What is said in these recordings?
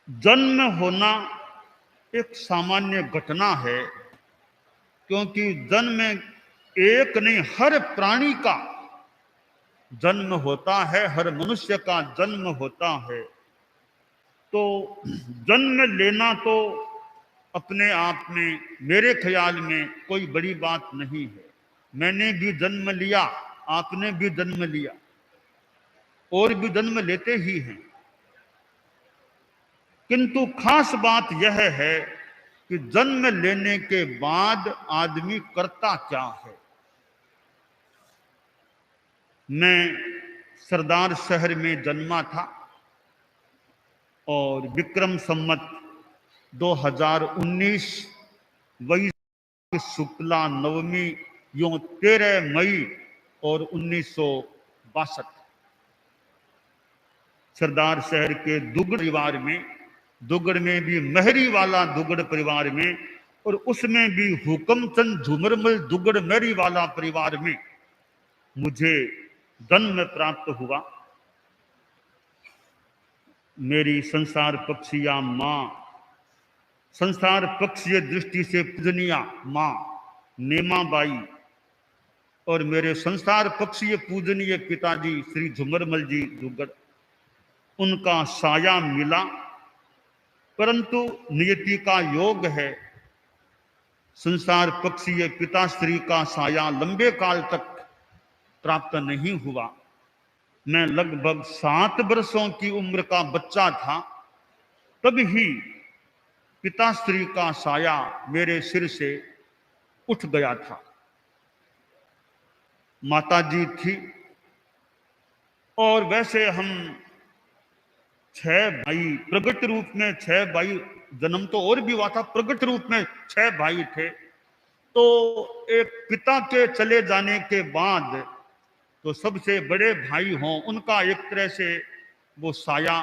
जन्म होना एक सामान्य घटना है, क्योंकि जन्म एक नहीं, हर प्राणी का जन्म होता है, हर मनुष्य का जन्म होता है। तो जन्म लेना तो अपने आप में मेरे ख्याल में कोई बड़ी बात नहीं है। मैंने भी जन्म लिया, आपने भी जन्म लिया, और भी जन्म लेते ही हैं। किंतु खास बात यह है कि जन्म लेने के बाद आदमी करता क्या है। मैं सरदार शहर में जन्मा था और विक्रम संवत 2019 वैशाख शुक्ला नवमी यों 13 मई और 1962 सरदार शहर के दुगड़ परिवार में, दुगड़ में भी मेहरी वाला दुगड़ परिवार में, और उसमें भी हुकमचंद झुमरमल दुगड़ मेहरी वाला परिवार में मुझे जन्म प्राप्त हुआ। मेरी संसार पक्षीया माँ, संसार पक्षीय दृष्टि से पूजनीया माँ नेमाबाई, और मेरे संसार पक्षीय पूजनीय पिताजी श्री झुमरमल जी दुगड़, उनका साया मिला। परंतु नियति का योग है, संसार पक्षीय पिताश्री का साया लंबे काल तक प्राप्त नहीं हुआ। मैं लगभग 7 वर्षों की उम्र का बच्चा था, तब ही पिताश्री का साया मेरे सिर से उठ गया था। माताजी थी, और वैसे हम 6 भाई, प्रगट रूप में 6 भाई, जन्म तो और भी हुआ था, प्रगट रूप में 6 भाई थे। तो एक पिता के चले जाने के बाद तो सबसे बड़े भाई हों, उनका एक तरह से वो साया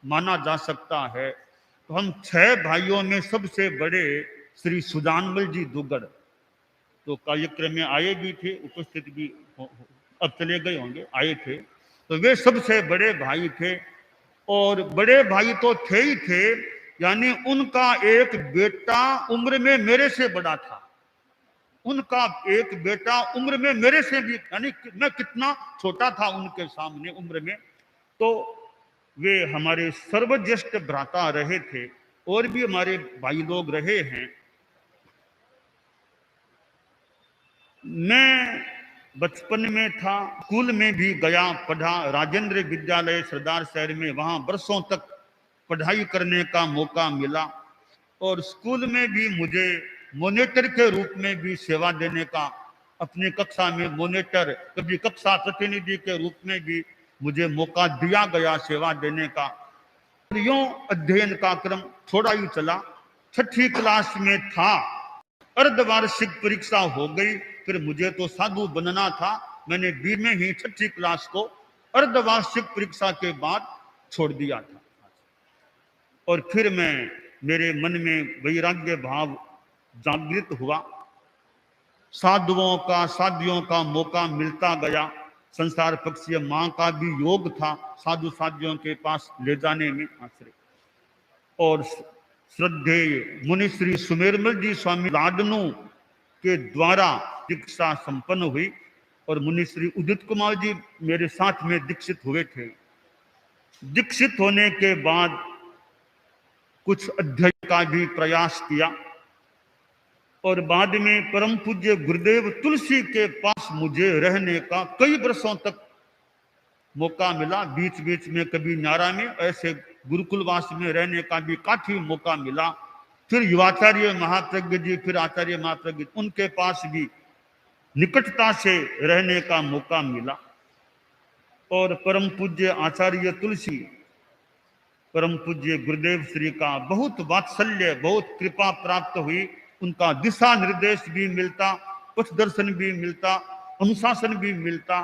माना जा सकता है। तो हम 6 भाइयों में सबसे बड़े श्री सुजानमल जी दुगड़ तो कार्यक्रम में आए भी थे, उपस्थित भी अब चले गए होंगे, आए थे। तो वे सबसे बड़े भाई थे, और बड़े भाई तो थे ही थे, यानी उनका एक बेटा उम्र में मेरे से बड़ा था। उनका एक बेटा उम्र में मेरे से भी, यानी मैं कितना छोटा था उनके सामने उम्र में। तो वे हमारे सर्वज्येष्ठ भ्राता रहे थे, और भी हमारे भाई लोग रहे हैं। मैं बचपन में था, स्कूल में भी गया, पढ़ा, राजेंद्र विद्यालय सरदार शहर में, वहां वर्षों तक पढ़ाई करने का मौका मिला। और स्कूल में भी मुझे मॉनिटर के रूप में भी सेवा देने का, अपनी कक्षा में मॉनिटर, कभी कक्षा प्रतिनिधि के रूप में भी मुझे मौका दिया गया सेवा देने का। यूं अध्ययन का क्रम थोड़ा ही चला। 6ठी क्लास में था, अर्धवार्षिक परीक्षा हो गई, फिर मुझे तो साधु बनना था। मैंने बीच में ही 6ठी क्लास को अर्धवार्षिक परीक्षा के बाद छोड़ दिया था, और फिर मेरे मन में वैराग्य भाव जागृत हुआ। साधुओं का, साधियों का मौका मिलता गया। संसार पक्षीय माँ का भी योग था साधु साधियों के पास ले जाने में आश्रय। और श्रद्धेय मुनि श्री सुमेरमल जी स्वामी लाडनू के द्वारा दीक्षा संपन्न हुई, और मुनि श्री उदित कुमार जी मेरे साथ में दीक्षित हुए थे। दीक्षित होने के बाद कुछ अध्ययन का भी प्रयास किया, और बाद में परम पूज्य गुरुदेव तुलसी के पास मुझे रहने का कई वर्षों तक मौका मिला। बीच बीच में कभी न्यारा में, ऐसे गुरुकुलवास में रहने का भी काफी मौका मिला। फिर युवाचार्य महाप्रज्ञ जी, फिर आचार्य महाप्रज्ञ, उनके पास भी निकटता से रहने का मौका मिला। और परम पूज्य आचार्य तुलसी, परम पूज्य गुरुदेव श्री का बहुत वात्सल्य, बहुत कृपा प्राप्त हुई। उनका दिशा निर्देश भी मिलता, पथ दर्शन भी मिलता, अनुशासन भी मिलता।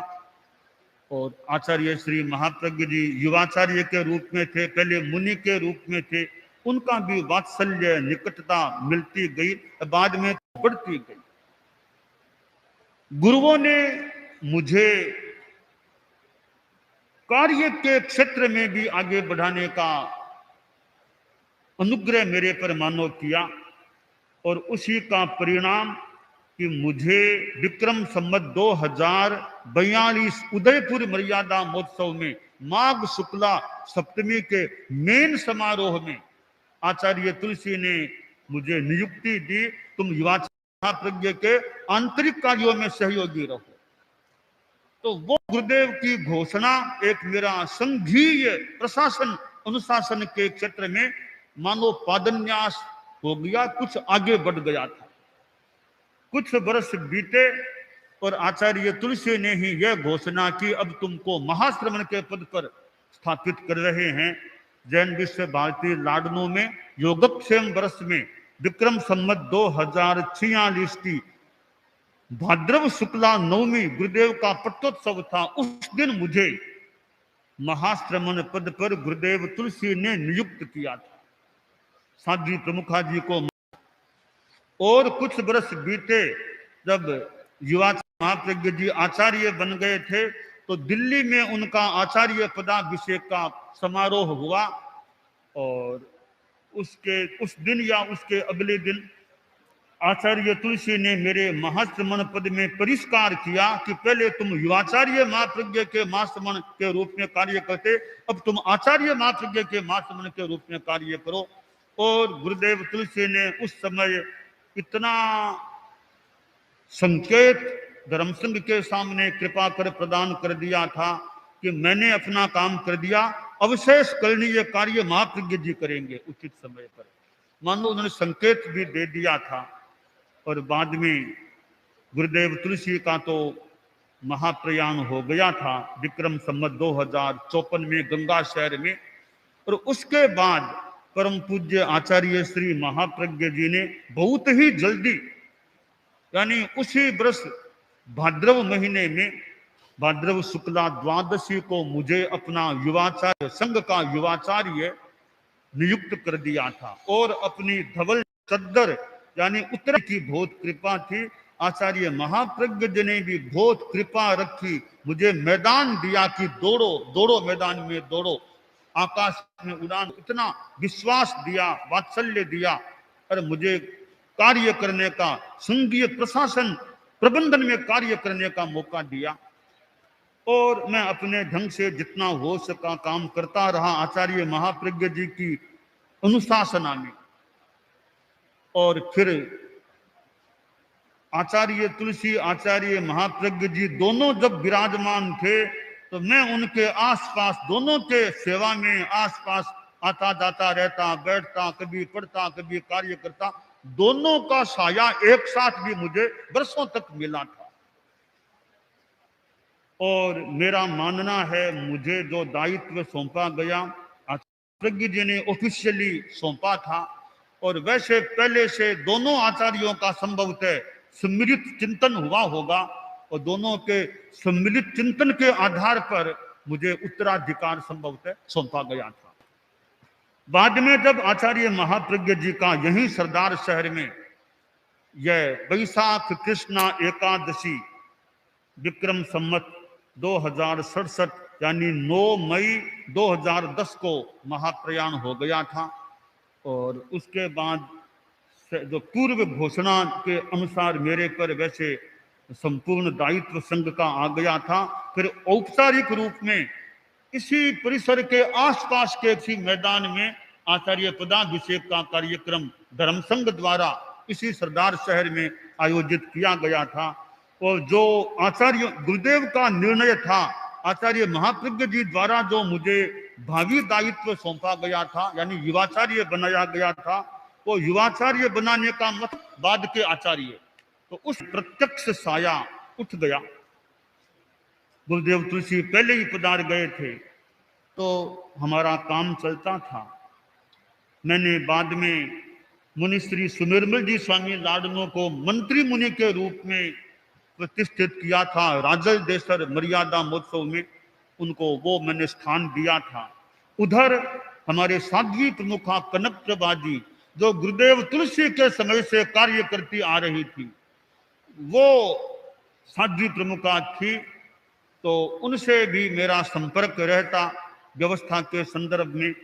और आचार्य श्री महाप्रज्ञ जी युवाचार्य के रूप में थे, पहले मुनि के रूप में थे, उनका भी वात्सल्य, निकटता मिलती गई, बाद में बढ़ती गई। गुरुओं ने मुझे कार्य के क्षेत्र में भी आगे बढ़ाने का अनुग्रह मेरे पर मानो किया, और उसी का परिणाम कि मुझे विक्रम संवत 2042 उदयपुर मर्यादा महोत्सव में माघ शुक्ला सप्तमी के मेन समारोह में आचार्य तुलसी ने मुझे नियुक्ति दी, तुम युवा प्रज्ञ के आंतरिक कार्यों में सहयोगी रहो। तो वो गुरुदेव की घोषणा एक मेरा संघीय प्रशासन अनुशासन के क्षेत्र में मानो पादन्यास हो गया, कुछ आगे बढ़ गया था। कुछ वर्ष बीते और आचार्य तुलसी ने ही यह घोषणा की, अब तुमको महाश्रमण के पद पर स्थापित कर रहे हैं। जैन विश्व भारती लाडनू में योगक्षेम वर्ष में विक्रम संवत 2046 की भाद्रव शुक्ला नवमी गुरुदेव का पट्टोत्सव था। उस दिन मुझे महाश्रमण पद पर गुरुदेव तुलसी ने नियुक्त किया था, साध्वी प्रमुखा जी को। और कुछ वर्ष बीते, जब युवा महाप्रज्ञ जी आचार्य बन गए थे, तो दिल्ली में उनका आचार्य पदाभिषेक का समारोह हुआ। और उस दिन या उसके अगले दिन आचार्य तुलसी ने मेरे महाश्रमण पद में परिष्कार किया कि पहले तुम युवाचार्य महाप्रज्ञ के महाश्रमण के रूप में कार्य करते, अब तुम आचार्य महाप्रज्ञ के महाश्रमण के रूप में कार्य करो। और गुरुदेव तुलसी ने उस समय इतना संकेत धर्मसंघ के सामने कृपा कर प्रदान कर दिया था कि मैंने अपना काम कर दिया, अवशेष करणीय कार्य महाप्रज्ञ जी करेंगे उचित समय पर। मानो उन्होंने संकेत भी दे दिया था। और बाद में गुरुदेव तुलसी का तो महाप्रयाण हो गया था विक्रम संवत 2054 में गंगा शहर में। और उसके बाद परम पूज्य आचार्य श्री महाप्रज्ञ जी ने बहुत ही जल्दी, यानी उसी वर्ष भाद्रव महीने में भाद्रव शुक्ला द्वादशी को मुझे अपना युवाचार्य संघ का युवाचार्य नियुक्त कर दिया था। और अपनी धवल चद्दर यानी उत्तर की बहुत कृपा थी। आचार्य महाप्रज्ञ जी ने भी बहुत कृपा रखी, मुझे मैदान दिया कि दौड़ो दौड़ो, मैदान में दौड़ो, आकाश में उड़ान, इतना विश्वास दिया, वात्सल्य दिया, और मुझे कार्य करने का, संघीय प्रशासन प्रबंधन में कार्य करने का मौका दिया। और मैं अपने ढंग से जितना हो सका काम करता रहा आचार्य महाप्रज्ञ जी की अनुशासना में। और फिर आचार्य तुलसी आचार्य महाप्रज्ञ जी दोनों जब विराजमान थे, तो मैं उनके आसपास दोनों के सेवा में आसपास आता जाता रहता, बैठता, कभी पढ़ता, कभी कार्य करता। दोनों का साया एक साथ भी मुझे वर्षों तक मिला था। और मेरा मानना है मुझे जो दायित्व सौंपा गया आचार्य जी ने ऑफिशियली सौंपा था, और वैसे पहले से दोनों आचार्यों का संभवतः सम्मिलित चिंतन हुआ होगा, और दोनों के सम्मिलित चिंतन के आधार पर मुझे उत्तराधिकार संभवतः सौंपा गया था। बाद में जब आचार्य महाप्रज्ञ जी का यही सरदार शहर में यह वैशाख कृष्णा एकादशी विक्रम संवत 2067 यानी 9 मई 2010 को महाप्रयाण हो गया था। और उसके बाद जो पूर्व घोषणा के अनुसार मेरे पर वैसे संपूर्ण दायित्व संघ का आ गया था। फिर औपचारिक रूप में इसी परिसर के आसपास के इसी मैदान में आचार्य पदाभिषेक का कार्यक्रम धर्म संघ द्वारा इसी सरदार शहर में आयोजित किया गया था। और जो आचार्य गुरुदेव का निर्णय था, आचार्य महाप्रज्ञ जी द्वारा जो मुझे भावी दायित्व सौंपा गया था, यानी युवाचार्य बनाया गया था, वो युवाचार्य बनाने का मतलब बाद के आचार्य, तो उस प्रत्यक्ष साया उठ गया। गुरुदेव तुलसी पहले ही पधार गए थे तो हमारा काम चलता था। मैंने बाद में मुनि श्री सुनिर्मल जी स्वामी लाडनो को मंत्री मुनि के रूप में प्रतिष्ठित किया था राजल देसर मर्यादा महोत्सव में, उनको वो मैंने स्थान दिया था। उधर हमारे साध्वी प्रमुखा कनक प्रभा जी जो गुरुदेव तुलसी के समय से कार्य करती आ रही थी, वो साध्वी प्रमुखा थी, तो उनसे भी मेरा संपर्क रहता व्यवस्था के संदर्भ में।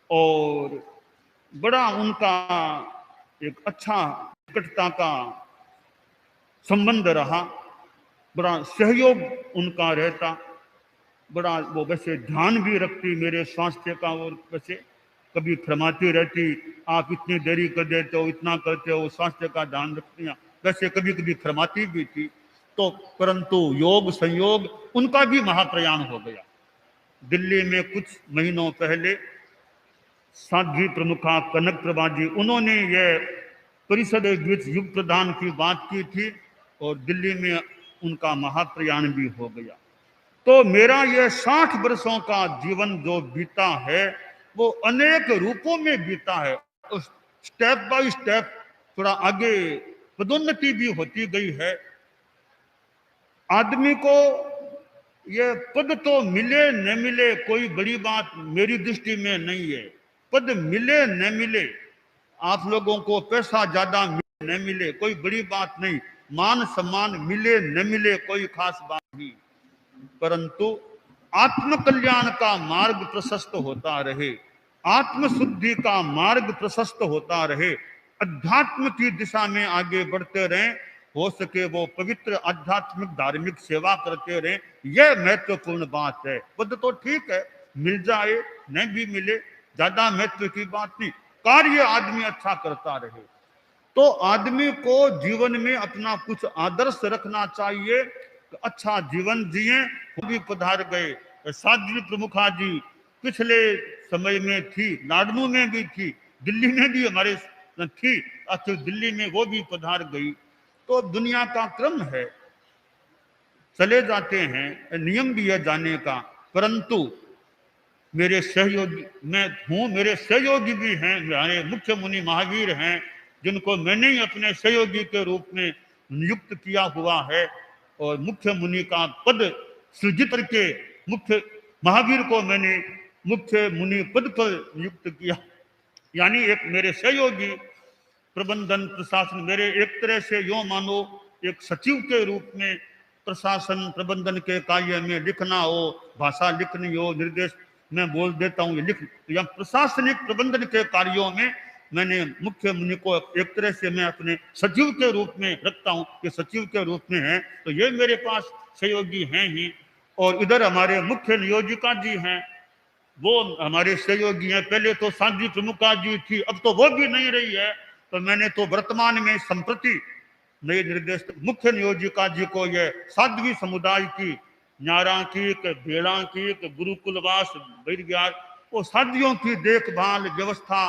और बड़ा उनका एक अच्छा निकटता का संबंध रहा, बड़ा सहयोग उनका रहता, बड़ा वो वैसे ध्यान भी रखती मेरे स्वास्थ्य का, और वैसे कभी फरमाती रहती आप इतनी देरी कर देते हो, इतना करते हो, स्वास्थ्य का ध्यान रखती हैं, वैसे कभी कभी फरमाती भी थी। तो परंतु योग संयोग उनका भी महाप्रयाण हो गया। दिल्ली में कुछ महीनों पहले साध्वी प्रमुखा कनक प्रभा जी, उन्होंने ये परिषद द्विज युग प्रदान की बात की थी और दिल्ली में उनका महाप्रयाण भी हो गया। तो मेरा ये 60 वर्षों का जीवन जो बीता है वो अनेक रूपों में बीता है। उस स्टेप बाय स्टेप थोड़ा आगे पदोन्नति भी होती गई है। आदमी को ये पद तो मिले न मिले कोई बड़ी बात मेरी दृष्टि में नहीं है। पद मिले न मिले, आप लोगों को पैसा ज्यादा मिले न मिले कोई बड़ी बात नहीं, मान सम्मान मिले न मिले कोई खास बात नहीं, परंतु आत्म कल्याण का मार्ग प्रशस्त होता रहे, आत्म शुद्धि का मार्ग प्रशस्त होता रहे, अध्यात्म की दिशा में आगे बढ़ते रहें, हो सके वो पवित्र आध्यात्मिक धार्मिक सेवा करते रहें, यह महत्वपूर्ण बात है। पद तो ठीक है, मिल जाए नहीं भी मिले, ज्यादा महत्व की बात नहीं, कार्य आदमी अच्छा करता रहे। तो आदमी को जीवन में अपना कुछ आदर्श रखना चाहिए, अच्छा जीवन जिए। वो भी पधार गए। साध्वी प्रमुखा जी पिछले समय में थी, लाडनू में भी थी, दिल्ली में भी हमारे थी, अच्छा दिल्ली में वो भी पधार गई। तो दुनिया का क्रम है, चले जाते हैं, नियम भी है जाने का, परंतु मेरे सहयोगी मैं हूँ, मेरे सहयोगी भी हैं, मेरे मुख्य मुनि महावीर हैं जिनको मैंने ही अपने सहयोगी के रूप में नियुक्त किया हुआ है, और मुख्य मुनि का पद सृजित करके मुख्य महावीर को मैंने मुख्य मुनि पद पर नियुक्त किया। यानी एक मेरे सहयोगी प्रबंधन प्रशासन, मेरे एक तरह से यो मानो एक सचिव के रूप में प्रशासन प्रबंधन के कार्य में लिखना हो, भाषा लिखनी हो, निर्देश मैं बोल देता हूँ ये लिख, या प्रशासनिक प्रबंधन के कार्यों में मैंने मुख्य मुनि को एक तरह से मैं अपने सचिव के रूप में रखता हूँ, ये सचिव के रूप में है। तो ये मेरे पास सहयोगी हैं ही, और इधर हमारे मुख्य नियोजिका जी हैं, वो हमारे सहयोगी हैं। पहले तो साध्वी प्रमुखा जी थी, अब तो वो भी नहीं रही है, तो मैंने तो वर्तमान में संप्रति नए निर्देश मुख्य नियोजिका जी को ये साध्वी समुदाय की न्यारांकिक, भेड़ांकिक, गुरुकुलवास, वैज्ञान, वो साध्वियों की देखभाल व्यवस्था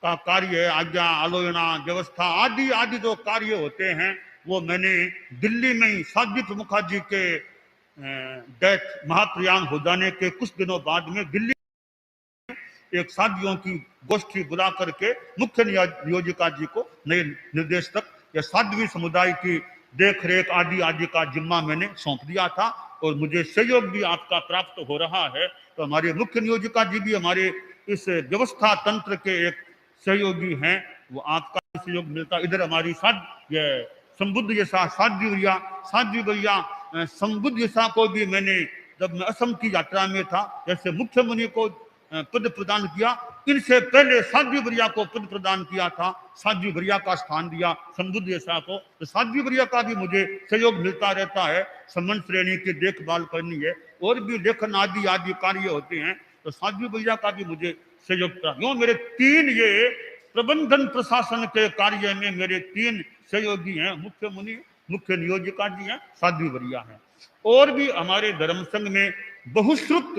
का कार्य है, आज्ञा आलोचना व्यवस्था आदि आदि जो कार्य होते हैं वो मैंने दिल्ली में ही साध्वी प्रमुखा जी के डेथ महाप्रयाण हो जाने के कुछ दिनों बाद में दिल्ली एक साध्वियों की गोष्ठी बुला करके मुख्य नियोजिका जी को नए निर्देश तक या साध्वी समुदाय की देख रेख आदि आदि का जिम्मा मैंने सौंप दिया था, और मुझे सहयोग भी आपका प्राप्त हो रहा है। तो हमारे मुख्य नियोजिका जी भी हमारे इस व्यवस्था तंत्र के एक सहयोगी हैं, वो आपका सहयोग मिलता। इधर हमारी संबुद्ध जैसा साध्वी भैया संबुद्ध जैसा को भी मैंने जब मैं असम की यात्रा में था, जैसे मुख्य मुनि को पद प्रदान किया, इनसे पहले साध्वी भैया को पद प्रदान किया था, साध्वी भैया का स्थान दिया संबुद्ध जैसा को। तो साध्वी भैया का भी मुझे सहयोग मिलता रहता है, सम्मान श्रेणी की देखभाल करनी है और भी लेखन आदि आदि कार्य होते हैं, तो साध्वी भैया का भी मुझे सहयोग था। यूं मेरे तीन ये प्रबंधन प्रशासन के कार्य में मेरे तीन सहयोगी हैं, मुख्य मुनि, मुख्य नियोजिका जी हैं, साध्वी भैया हैं। और भी हमारे धर्म संघ में बहुश्रुत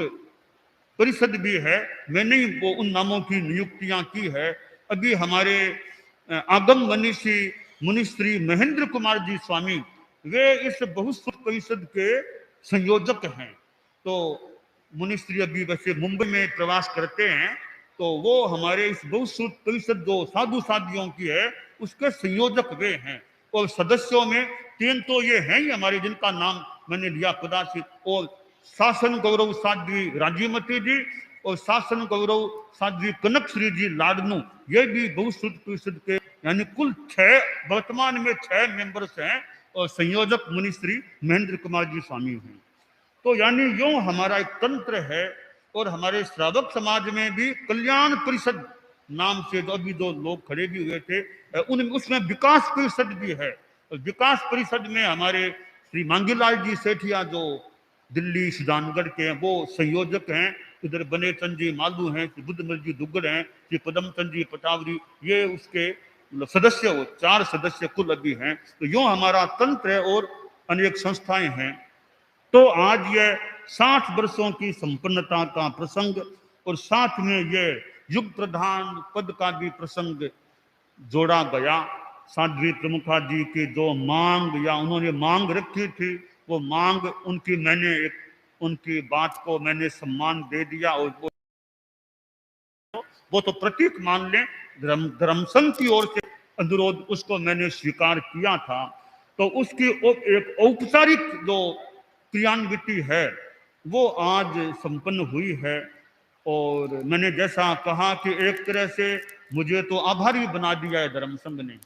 परिषद भी है, मैंने ही वो उन नामों की नियुक्तियां की है। अभी हमारे आगम मनीषी मुनिश्री महेंद्र कुमार जी स्वामी, वे इस बहुश्रुत परिषद के संयोजक हैं। तो मुनिश्री अभी वैसे मुंबई में प्रवास करते हैं, तो वो हमारे इस बहुश्रुत परिषद जो साधु साधियों की है उसके संयोजक वे हैं। और सदस्यों में तीन तो ये हैं ही हमारे जिनका नाम मैंने लिया कदाचित, और शासन गौरव साध्वी राजीमती जी और शासन गौरव साध्वी कनक श्री जी लाडनू, ये भी बहुश्रुत परिषद के, यानी कुल 6 वर्तमान में 6 मेंबर्स हैं, और संयोजक मुनिश्री महेंद्र कुमार जी स्वामी हैं। तो यानी यूं हमारा एक तंत्र है। और हमारे श्रावक समाज में भी कल्याण परिषद नाम से जो अभी जो लोग खड़े भी हुए थे, उनमें उसमें विकास परिषद भी है। और विकास परिषद में हमारे श्री मांगीलाल जी सेठिया जो दिल्ली सुजानगढ़ के हैं, वो संयोजक हैं। इधर बने चंद जी मालू हैं, श्री बुद्धमल जी दुग्गड़ हैं, श्री पदम चंद जी पटावरी, ये उसके सदस्य हो, 4 सदस्य कुल अभी हैं। तो यूं हमारा तंत्र है और अनेक संस्थाएं हैं। तो आज यह 60 वर्षों की संपन्नता का प्रसंग और साथ में यह युग प्रधान पद का भी प्रसंग जोड़ा गया। साध्वी प्रमुखा जी की जो मांग या उन्होंने मांग रखी थी, वो मांग उनकी मैंने उनकी बात को मैंने सम्मान दे दिया। और वो तो प्रतीक मान लें, धर्म संघ की ओर से अनुरोध उसको मैंने स्वीकार किया था। तो उसकी एक औपचारिक जो क्रियान्विति है वो आज संपन्न हुई है। और मैंने जैसा कहा कि एक तरह से मुझे तो आभारी बना दिया है धर्म संघ ने,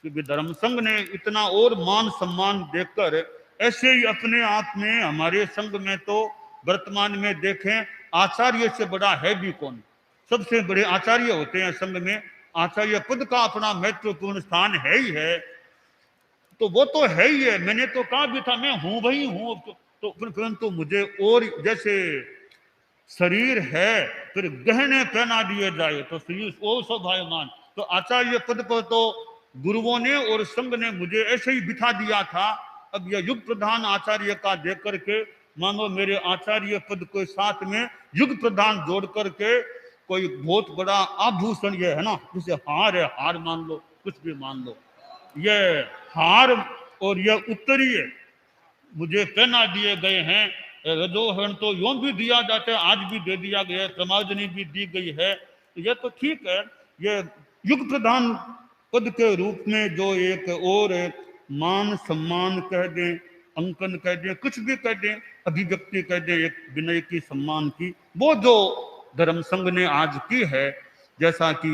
क्योंकि धर्म संघ ने इतना और मान सम्मान देकर, ऐसे ही अपने आप में हमारे संघ में तो वर्तमान में देखें आचार्य से बड़ा है भी कौन। सबसे बड़े आचार्य होते हैं संघ में, आचार्य पद का अपना महत्वपूर्ण स्थान है ही है। तो वो तो है ही है, मैंने तो कहा भी था मैं हूं वही हूं। तो परंतु मुझे और जैसे शरीर है फिर गहने पहना दिए जाए तो शरीर और स्वाभाविक। तो आचार्य पद पर तो गुरुओं ने और संघ ने मुझे ऐसे ही बिठा दिया था। अब यह युग प्रधान आचार्य का दे करके मानो मेरे आचार्य पद के साथ में युग प्रधान जोड़ करके कोई बहुत बड़ा आभूषण ये है ना, जिसे हार है, हार मान लो, कुछ भी मान लो, ये हार और यह उत्तरीय मुझे पहना दिए गए हैं। रजोहरण तो यूं भी दिया जाता है, आज भी दे दिया गया है, क्रमावली भी दी गई है। तो यह तो ठीक है। यह युग प्रधान पद के रूप में जो एक और मान सम्मान कह दें, अंकन कह दें, कुछ भी कह दें, अभिव्यक्ति कह दें, एक विनय की सम्मान की, वो जो धर्म संघ ने आज की है, जैसा कि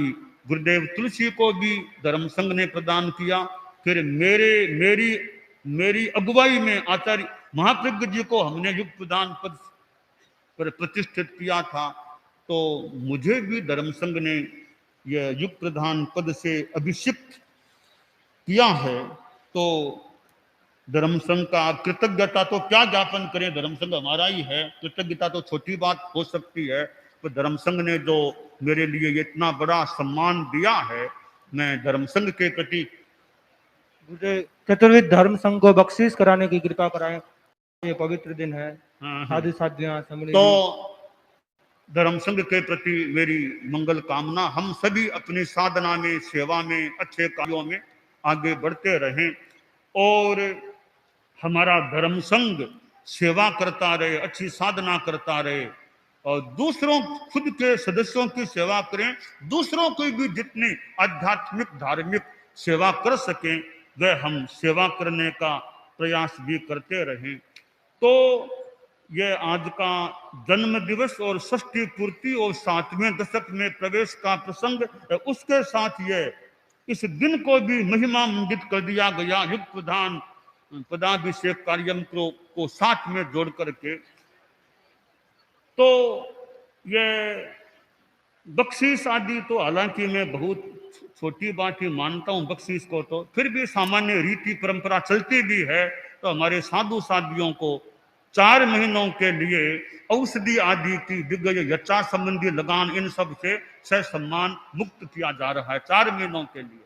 गुरुदेव तुलसी को भी धर्म संघ ने प्रदान किया, फिर मेरी अगुवाई में आचार्य महाप्रज्ञ जी को हमने युग प्रधान पद पर प्रतिष्ठित किया था। तो मुझे भी धर्म संघ ने यह युग प्रधान पद से अभिषिक्त किया है। तो धर्म संघ का कृतज्ञता तो क्या ज्ञापन करें, धर्म संघ हमारा ही है, कृतज्ञता तो छोटी बात हो सकती है। तो धर्म संघ ने जो मेरे लिए इतना बड़ा सम्मान दिया है, मैं धर्म संघ के प्रति मुझे चतुर्विध धर्म संघ को बख्शीश कराने की कृपा कराएं। ये पवित्र दिन है। साधु साध्वियां तो धर्म संघ के प्रति मेरी मंगल कामना, हम सभी अपनी साधना में, सेवा में, अच्छे कार्यों में आगे बढ़ते रहें और हमारा धर्म संघ सेवा करता रहे, अच्छी साधना करता रहे और दूसरों, खुद के सदस्यों की सेवा करें, दूसरों की भी जितनी आध्यात्मिक धार्मिक सेवा कर सकें वह हम सेवा करने का प्रयास भी करते रहें। तो यह आज का जन्म दिवस और षष्ठी पूर्ति और 7वें दशक में प्रवेश का प्रसंग, उसके साथ यह इस दिन को भी महिमा मंडित कर दिया गया युग प्रधान पदाभिषेक कार्यक्रम को साथ में जोड़ करके। तो ये बख्शीश आदि तो हालांकि मैं बहुत छोटी बात ही मानता हूँ बख्शीश को, तो फिर भी सामान्य रीति परंपरा चलती भी है। तो हमारे साधु साधियों को 4 महीनों के लिए औषधि आदि की दिग्गज यचा संबंधी लगान इन सब से सह सम्मान मुक्त किया जा रहा है 4 महीनों के लिए।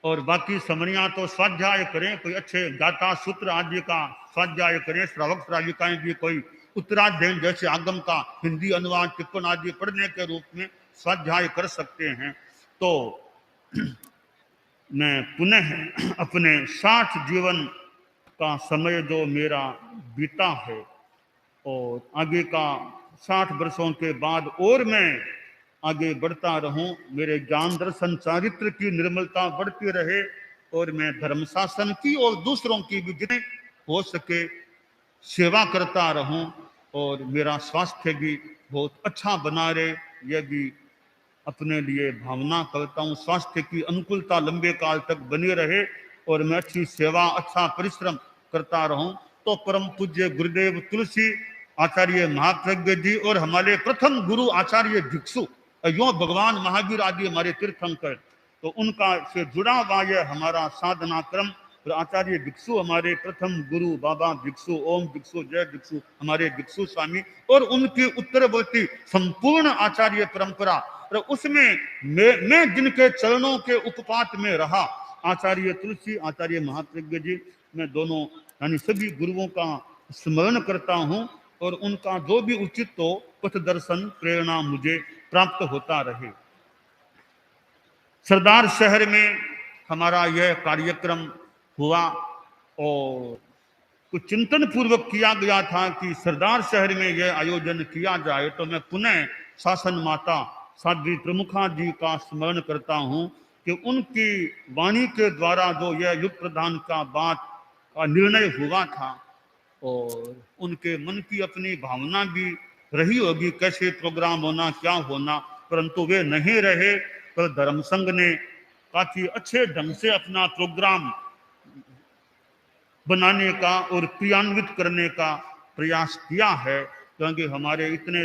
और बाकी समनिया तो स्वाध्याय करें, कोई अच्छे गाथा सूत्र आदि का स्वाध्याय करें, श्रावक श्राविकाएं भी कोई उत्तराध्ययन जैसे आगम का हिंदी अनुवाद टिप्पण आदि पढ़ने के रूप में स्वाध्याय कर सकते हैं। तो मैं पुनः अपने 60 जीवन का समय जो मेरा बीता है और आगे का 60 वर्षों के बाद और मैं आगे बढ़ता रहूं, मेरे ज्ञान दर्शन चारित्र की निर्मलता बढ़ती रहे और मैं धर्म शासन की और दूसरों की भी जितने हो सके सेवा करता रहूं और मेरा स्वास्थ्य भी बहुत अच्छा बना रहे, यह भी अपने लिए भावना करता हूं। स्वास्थ्य की अनुकूलता लंबे काल तक बनी रहे और मैं अच्छी सेवा, अच्छा परिश्रम करता रहूं। तो परम पूज्य गुरुदेव तुलसी आचार्य महाप्रज्ञ जी और हमारे प्रथम गुरु आचार्य भिक्षु, यो भगवान महावीर आदि हमारे तीर्थंकर, तो उनका से जुड़ा हुआ यह हमारा साधना क्रम। और आचार्य भिक्षु हमारे प्रथम गुरु बाबा भिक्षु, ओम भिक्षु, जय भिक्षु, हमारे भिक्षु स्वामी, और उनकी उत्तरवर्ती संपूर्ण आचार्य परंपरा, और उसमें मैं जिनके चरणों के उपपात में रहा, आचार्य तुलसी, आचार्य महाप्रज्ञ जी, मैं दोनों यानी सभी गुरुओं का स्मरण करता हूं, और उनका जो भी उचित हो पथ दर्शन प्रेरणा मुझे प्राप्त होता रहे। सरदार शहर में हमारा यह कार्यक्रम हुआ और कुछ चिंतन पूर्वक किया गया था कि सरदार शहर में यह आयोजन किया जाए, तो मैं पुनः शासन माता साध्वी प्रमुखा जी का स्मरण करता हूं कि उनकी वाणी के द्वारा जो यह युग प्रदान का बात का निर्णय हुआ था, और उनके मन की अपनी भावना भी रही होगी कैसे प्रोग्राम होना, क्या होना, परंतु वे नहीं रहे। पर धर्म संघ ने काफी अच्छे ढंग से अपना प्रोग्राम बनाने का और क्रियान्वित करने का प्रयास किया है, क्योंकि हमारे इतने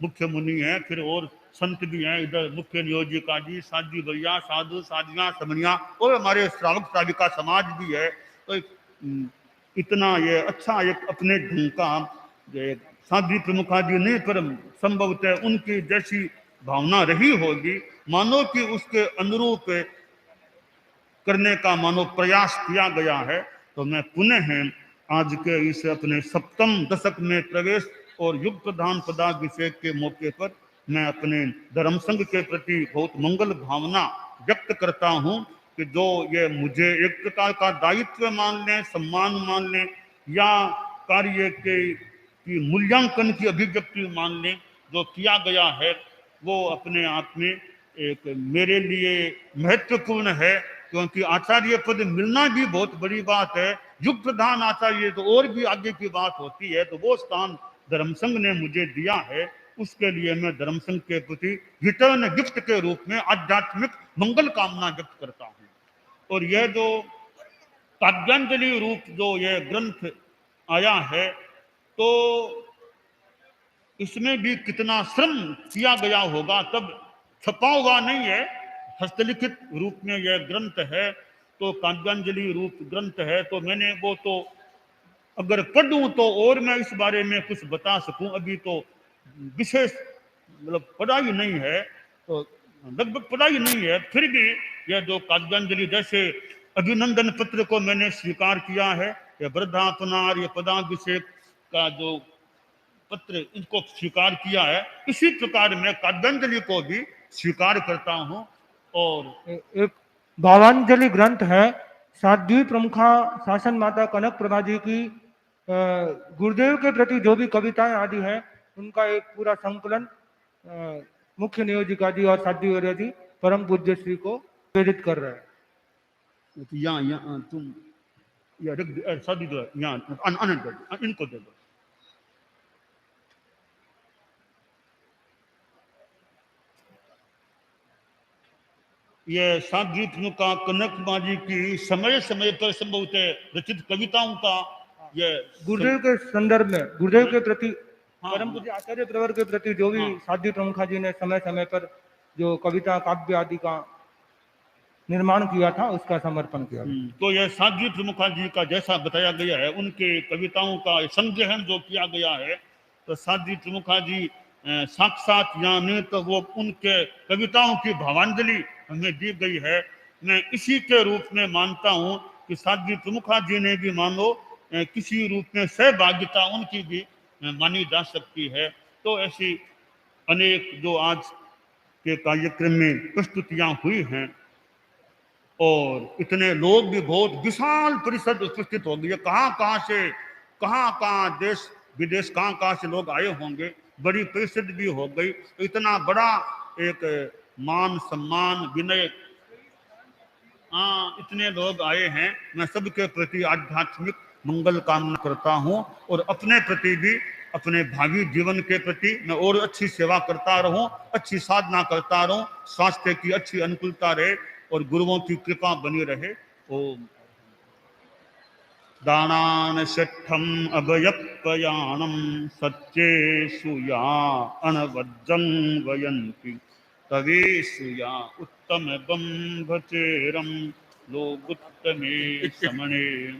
मुख्य मुनि हैं, फिर और संत भी हैं, इधर मुख्य नियोजिका जी, साध्वी भैया, साधु साधियां समनिया, और हमारे श्रावक श्राविका समाज भी है। तो इतना ये अच्छा एक अपने ढंग का साध्वी प्रमुखा जी ने, पर संभवतः उनकी जैसी भावना रही होगी, मानो कि उसके अनुरूप करने का मानो प्रयास किया गया है। तो मैं पुनः आज के इस अपने सप्तम दशक में प्रवेश और युग प्रधान पदाभिषेक के मौके पर मैं अपने धर्म संघ के प्रति बहुत मंगल भावना व्यक्त करता हूं कि जो ये मुझे एक प्रकार का दायित्व मान लें, सम्मान मान लें, या कार्य के की मूल्यांकन की अभिव्यक्ति मान लें, जो किया गया है वो अपने आप में एक मेरे लिए महत्वपूर्ण है, क्योंकि आचार्य पद मिलना भी बहुत बड़ी बात है। युग प्रधान आचार्य तो और भी आगे की बात होती है, तो वो स्थान धर्म संघ ने मुझे दिया है, उसके लिए मैं धर्म संघ के प्रति रिटर्न गिफ्ट के रूप में आध्यात्मिक मंगल कामना व्यक्त करता हूं। और यह जो काव्यांजलि रूप जो यह ग्रंथ आया है, तो इसमें भी कितना श्रम किया गया होगा, तब छपा हुआ नहीं है, हस्तलिखित रूप में यह ग्रंथ है, तो काव्यांजलि रूप ग्रंथ है। तो मैंने वो तो अगर पढ़ूं तो और मैं इस बारे में कुछ बता सकूं, अभी तो विशेष मतलब पढ़ाई नहीं है, तो लगभग पढ़ाई नहीं है, फिर भी यह जो काव्यांजलि, जैसे अभिनंदन पत्र को मैंने स्वीकार किया है, यह वृद्धापनार, यह पदाभिषेक का जो पत्र, इनको स्वीकार किया है, इसी प्रकार मैं काव्यांजलि को भी स्वीकार करता हूं। और एक भावांजलि ग्रंथ है, साध्वी प्रमुखा शासन माता कनक प्रभा जी की गुरुदेव के प्रति जो भी कविताएं आदि हैं, उनका एक पूरा संकलन मुख्य नियोजिका जी और साध्वी वर्य जी परम पूज्य श्री को प्रेरित कर रहे हैं। यहाँ तुम शादी दो, यहाँ इनको दे दो। ये साध्वी प्रमुखा कनक माँ जी की समय समय पर संभवतः रचित कविताओं का ये गुरुदेव के संदर्भ में, गुरुदेव के प्रति, परम पूज्य आचार्य प्रवर के प्रति जो भी साध्वी प्रमुखा जी ने समय समय पर जो कविता काव्य आदि का निर्माण किया था, उसका समर्पण किया। तो यह साध्वी प्रमुखा जी का जैसा बताया गया है, उनके कविताओं का संग्रहण जो किया गया है, तो साध्वी प्रमुखा जी साक्षात यानी तो वो उनके कविताओं की भावांजलि हमें दी गई है। मैं इसी के रूप में मानता हूं कि साध्वी प्रमुखा जी ने भी मानो किसी रूप में सहभागिता उनकी भी मानी जा सकती है। तो ऐसी अनेक जो आज के कार्यक्रम में प्रस्तुतियां हुई हैं, और इतने लोग भी, बहुत विशाल परिषद उपस्थित हो गई है, कहाँ देश विदेश कहाँ से लोग आए होंगे, बड़ी परिषद भी हो गई। तो इतना बड़ा एक मान सम्मान विनय, इतने लोग आए हैं, मैं सबके प्रति आध्यात्मिक मंगल कामना करता हूं, और अपने प्रति भी, अपने भावी जीवन के प्रति मैं और अच्छी सेवा करता रहूं, अच्छी साधना करता रहूं, स्वास्थ्य की अच्छी अनुकूलता रहे और गुरुओं की कृपा बनी रहे। ओम। दानान शठम अभयपयानम सच्चेषु या अनवज्जं वयन्ति तवेषु या उत्तम बंभचेरम लोगुत्तमे समणेन